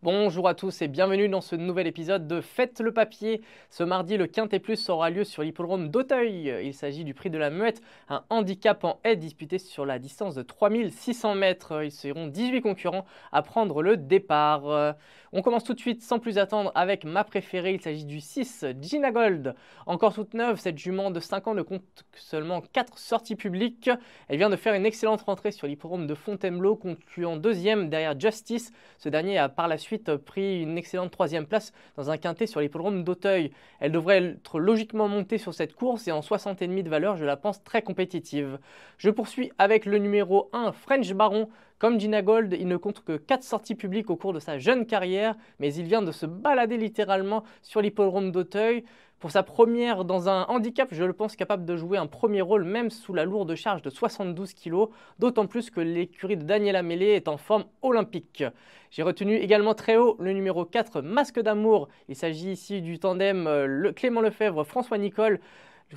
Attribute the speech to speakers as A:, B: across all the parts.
A: Bonjour à tous et bienvenue dans ce nouvel épisode de Faites le papier. Ce mardi, le Quintet Plus aura lieu sur l'hippodrome d'Auteuil. Il s'agit du prix de la Muette, un handicap en haie disputé sur la distance de 3600 mètres. Ils seront 18 concurrents à prendre le départ. On commence tout de suite sans plus attendre avec ma préférée. Il s'agit du 6, Gina Gold. Encore toute neuve, cette jument de 5 ans ne compte seulement 4 sorties publiques. Elle vient de faire une excellente rentrée sur l'hippodrome de Fontainebleau, concluant deuxième derrière Justice. Ce dernier a par la suite pris une excellente troisième place dans un quintet sur l'hippodrome d'Auteuil. Elle devrait être logiquement montée sur cette course et en 60,5 de valeur, je la pense très compétitive. Je poursuis avec le numéro 1, French Baron. Comme Gina Gold, il ne compte que 4 sorties publiques au cours de sa jeune carrière, mais il vient de se balader littéralement sur l'hippodrome d'Auteuil. Pour sa première dans un handicap, je le pense capable de jouer un premier rôle même sous la lourde charge de 72 kg, d'autant plus que l'écurie de Daniela Mellet est en forme olympique. J'ai retenu également très haut le numéro 4, Masque d'amour. Il s'agit ici du tandem Clément Lefebvre-François Nicole,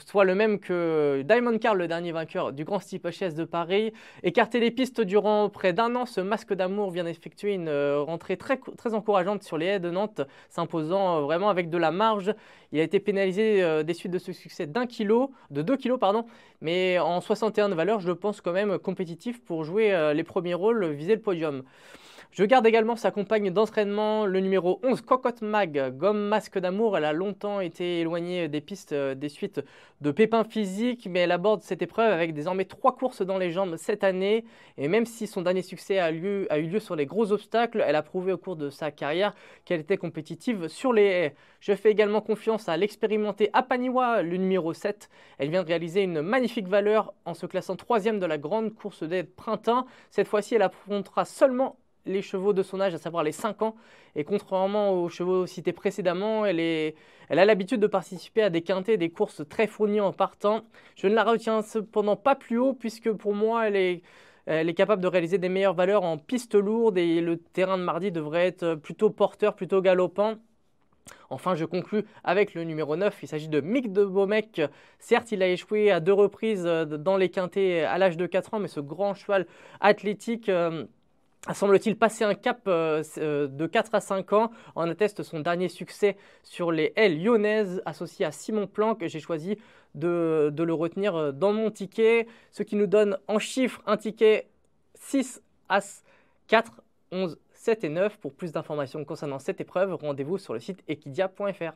A: soit le même que Diamond Carl, le dernier vainqueur du Grand Steeplechase de Paris. Écarté des pistes durant près d'un an, ce Masque d'amour vient d'effectuer une rentrée très encourageante sur les haies de Nantes, s'imposant vraiment avec de la marge. Il a été pénalisé des suites de ce succès de 2 kg, pardon, mais en 61 de valeur, je le pense quand même compétitif pour jouer les premiers rôles, viser le podium. Je garde également sa compagne d'entraînement, le numéro 11, Cocotte Mag, gomme masque d'amour. Elle a longtemps été éloignée des pistes des suites de pépins physiques, mais elle aborde cette épreuve avec désormais 3 courses dans les jambes cette année. Et même si son dernier succès a eu lieu sur les gros obstacles, elle a prouvé au cours de sa carrière qu'elle était compétitive sur les haies. Je fais également confiance à l'expérimenté Apaniwa, le numéro 7. Elle vient de réaliser une magnifique valeur en se classant 3e de la grande course des printemps. Cette fois-ci, elle affrontera seulement les chevaux de son âge, à savoir les 5 ans. Et contrairement aux chevaux cités précédemment, elle a l'habitude de participer à des quintets, des courses très fournies en partant. Je ne la retiens cependant pas plus haut, puisque pour moi, elle est capable de réaliser des meilleures valeurs en piste lourde et le terrain de mardi devrait être plutôt porteur, plutôt galopant. Enfin, je conclus avec le numéro 9, il s'agit de Mick de Beaumec. Certes, il a échoué à 2 reprises dans les quintets à l'âge de 4 ans, mais ce grand cheval athlétique semble-t-il passer un cap de 4 à 5 ans. En atteste son dernier succès sur les haies lyonnaises associé à Simon Planck. J'ai choisi de le retenir dans mon ticket, ce qui nous donne en chiffres un ticket 6, As, 4, 11, 7 et 9. Pour plus d'informations concernant cette épreuve, rendez-vous sur le site equidia.fr.